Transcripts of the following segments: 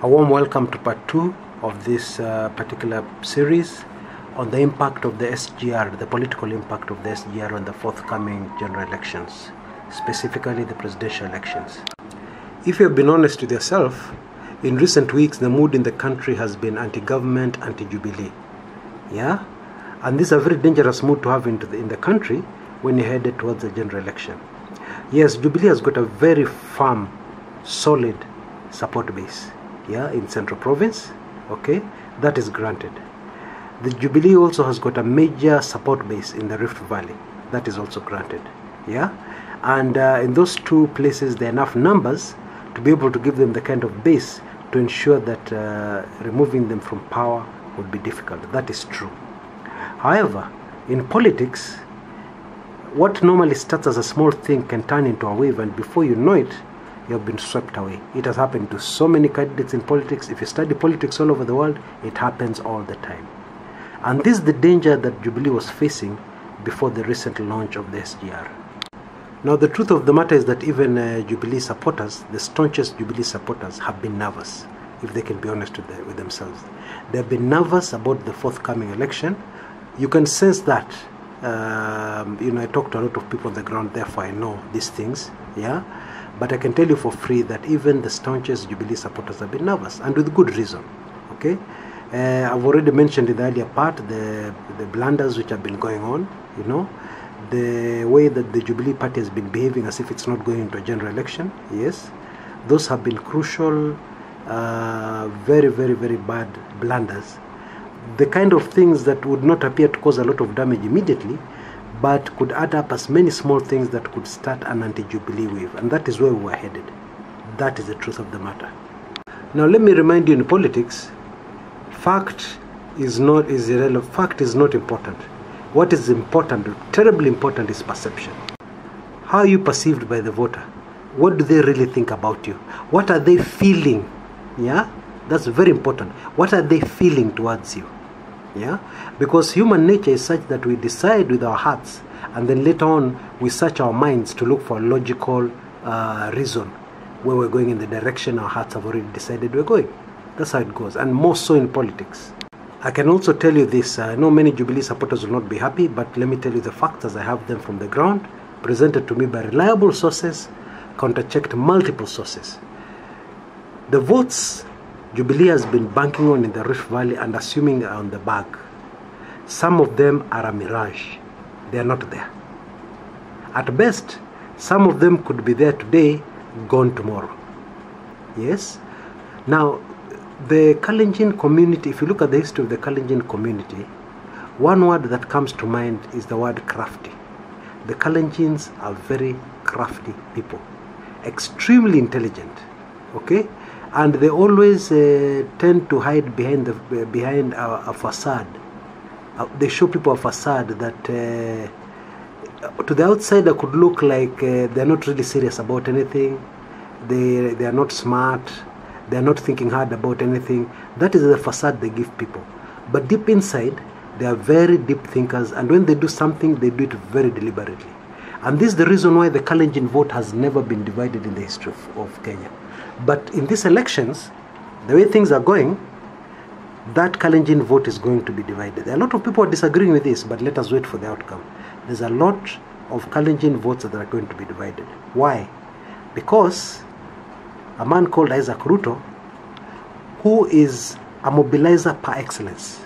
A warm welcome to part 2 of this particular series on the impact of the SGR, the political impact of the SGR on the forthcoming general elections, specifically the presidential elections. If you have been honest with yourself, in recent weeks the mood in the country has been anti-government, anti-Jubilee. Yeah? And this is a very dangerous mood to have in the country when you're headed towards the general election. Yes, Jubilee has got a very firm, solid support base. Yeah, in Central Province, okay, that is granted. The Jubilee also has got a major support base in the Rift Valley, that is also granted. Yeah, and in those two places there are enough numbers to be able to give them the kind of base to ensure that removing them from power would be difficult. That is true. However, in politics, what normally starts as a small thing can turn into a wave, and before you know it, you have been swept away. It has happened to so many candidates in politics. If you study politics all over the world, it happens all the time. And this is the danger that Jubilee was facing before the recent launch of the SGR. Now, the truth of the matter is that even Jubilee supporters, the staunchest Jubilee supporters, have been nervous, if they can be honest with themselves. They have been nervous about the forthcoming election. You can sense that. I talk to a lot of people on the ground, therefore I know these things. Yeah. But I can tell you for free that even the staunchest Jubilee supporters have been nervous, and with good reason. Okay, I've already mentioned in the earlier part the blunders which have been going on. You know, the way that the Jubilee party has been behaving as if it's not going into a general election. Yes, those have been crucial, very, very, very bad blunders. The kind of things that would not appear to cause a lot of damage immediately, but could add up as many small things that could start an anti-Jubilee wave, and that is where we are headed. That is the truth of the matter. Now let me remind you, in politics, fact is not irrelevant. Fact is not important. What is important, terribly important, is perception. How are you perceived by the voter? What do they really think about you? What are they feeling? Yeah, that's very important. What are they feeling towards you? Yeah, because human nature is such that we decide with our hearts, and then later on we search our minds to look for a logical reason where we're going in the direction our hearts have already decided we're going. That's how it goes, and more so in politics. I can also tell you this, I know many Jubilee supporters will not be happy, but let me tell you the facts as I have them from the ground, presented to me by reliable sources, counter-checked multiple sources. The votes Jubilee has been banking on in the Rift Valley and assuming on the bag, some of them are a mirage. They are not there. At best, some of them could be there today, gone tomorrow. Yes? Now, the Kalenjin community, if you look at the history of the Kalenjin community, one word that comes to mind is the word crafty. The Kalenjins are very crafty people, extremely intelligent. Okay? And they always tend to hide behind a facade. They show people a facade that to the outsider could look like they're not really serious about anything. They are not smart. They are not thinking hard about anything. That is the facade they give people. But deep inside, they are very deep thinkers. And when they do something, they do it very deliberately. And this is the reason why the Kalenjin vote has never been divided in the history of Kenya. But in these elections, the way things are going, that Kalenjin vote is going to be divided. There are a lot of people are disagreeing with this, but let us wait for the outcome. There's a lot of Kalenjin votes that are going to be divided. Why? Because a man called Isaac Ruto, who is a mobilizer par excellence,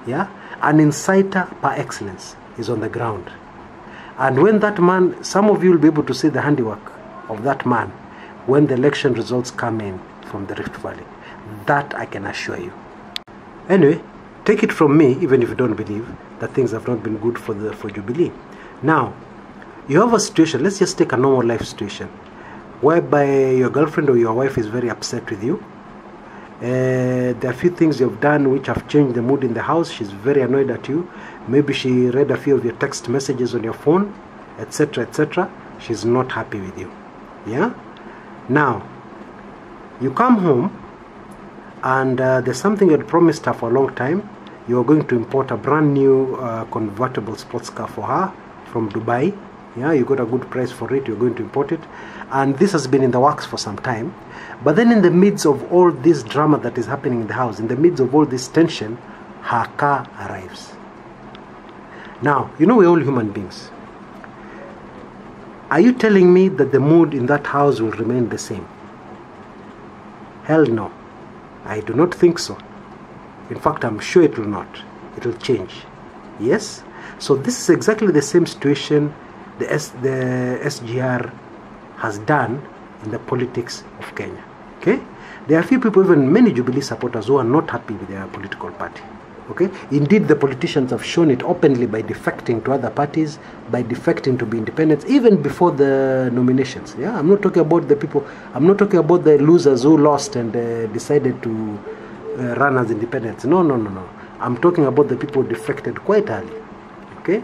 yeah, an inciter par excellence, is on the ground. And when that man, some of you will be able to see the handiwork of that man when the election results come in from the Rift Valley. That I can assure you. Anyway, take it from me, even if you don't believe, that things have not been good for Jubilee. Now, you have a situation, let's just take a normal life situation, whereby your girlfriend or your wife is very upset with you. There are a few things you've done which have changed the mood in the house. She's very annoyed at you. Maybe she read a few of your text messages on your phone, etc., etc. She's not happy with you. Yeah? Now, you come home and there's something you had promised her for a long time. You are going to import a brand new convertible sports car for her from Dubai. Yeah, you got a good price for it, you're going to import it. And this has been in the works for some time. But then in the midst of all this drama that is happening in the house, in the midst of all this tension, her car arrives. Now, you know, we're all human beings. Are you telling me that the mood in that house will remain the same? Hell no. I do not think so. In fact, I'm sure it will not. It will change. Yes? So this is exactly the same situation the SGR has done in the politics of Kenya. Okay? There are few people, even many Jubilee supporters, who are not happy with their political party. Okay? Indeed, the politicians have shown it openly by defecting to other parties, by defecting to be independents, even before the nominations. Yeah, I'm not talking about the people, I'm not talking about the losers who lost and decided to run as independents. No. I'm talking about the people who defected quite early. Okay?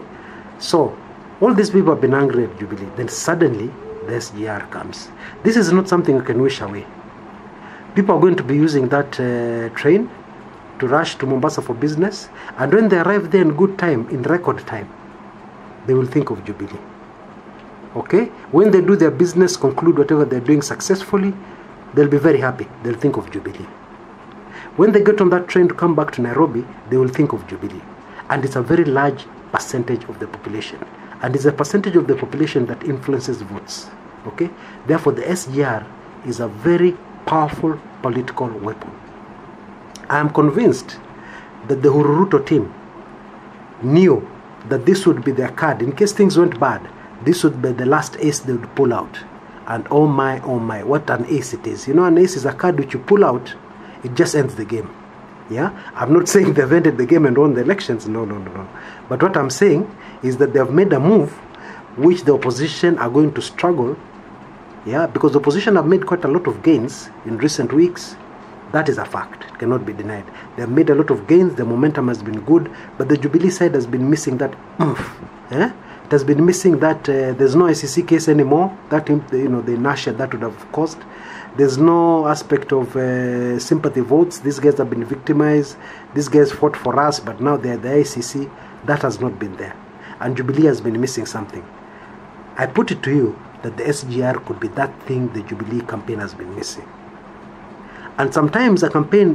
So, all these people have been angry at Jubilee. Then suddenly, the SGR comes. This is not something you can wish away. People are going to be using that train to rush to Mombasa for business, and when they arrive there in good time, in record time, they will think of Jubilee. Okay? When they do their business, conclude whatever they're doing successfully, they'll be very happy. They'll think of Jubilee. When they get on that train to come back to Nairobi, they will think of Jubilee. And it's a very large percentage of the population. And it's a percentage of the population that influences votes. Okay? Therefore, the SGR is a very powerful political weapon. I am convinced that the Hururuto team knew that this would be their card. In case things went bad, this would be the last ace they would pull out. And oh my, what an ace it is. You know, an ace is a card which you pull out, it just ends the game. Yeah? I'm not saying they've ended the game and won the elections. No. But what I'm saying is that they've made a move which the opposition are going to struggle. Yeah? Because the opposition have made quite a lot of gains in recent weeks. That is a fact. It cannot be denied. They have made a lot of gains. The momentum has been good. But the Jubilee side has been missing that oomph. It has been missing that there's no ICC case anymore. That, the inertia that would have caused. There's no aspect of sympathy votes. These guys have been victimized. These guys fought for us, but now they're the ICC. That has not been there. And Jubilee has been missing something. I put it to you that the SGR could be that thing the Jubilee campaign has been missing. And sometimes a campaign,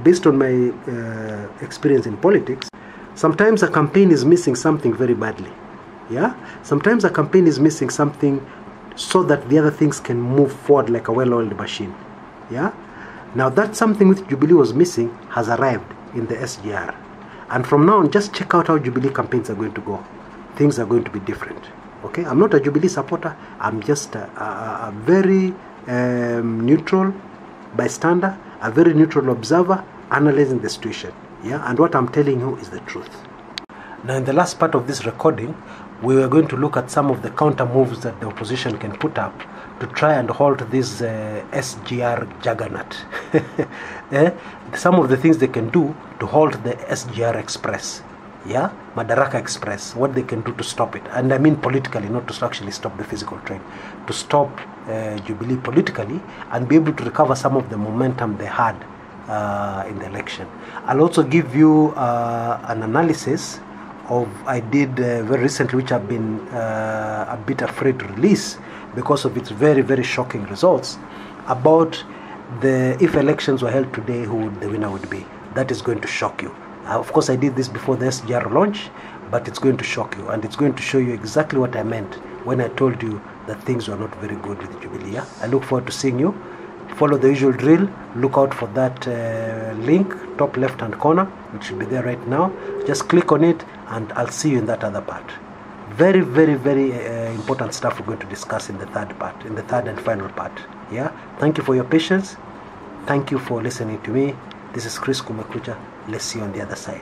based on my experience in politics, sometimes a campaign is missing something very badly. Yeah? Sometimes a campaign is missing something so that the other things can move forward like a well-oiled machine. Yeah? Now that something which Jubilee was missing has arrived in the SGR. And from now on, just check out how Jubilee campaigns are going to go. Things are going to be different. Okay? I'm not a Jubilee supporter. I'm just a very neutral bystander, a very neutral observer, analyzing the situation. Yeah? And what I'm telling you is the truth. Now in the last part of this recording, we are going to look at some of the counter moves that the opposition can put up to try and halt this SGR juggernaut. Some of the things they can do to halt the SGR Express. Yeah, Madaraka Express, what they can do to stop it. And I mean politically, not to actually stop the physical train. To stop Jubilee politically and be able to recover some of the momentum they had in the election. I'll also give you an analysis of I did very recently, which I've been a bit afraid to release because of its very, very shocking results, about if elections were held today, who the winner would be. That is going to shock you. Of course, I did this before the SGR launch, but it's going to shock you, and it's going to show you exactly what I meant when I told you that things were not very good with Jubilee. Yeah? I look forward to seeing you. Follow the usual drill. Look out for that link, top left-hand corner, which should be there right now. Just click on it, and I'll see you in that other part. Very, very, very important stuff we're going to discuss in the third part, in the third and final part. Yeah. Thank you for your patience. Thank you for listening to me. This is Chris Kumekucha. Let's see you on the other side.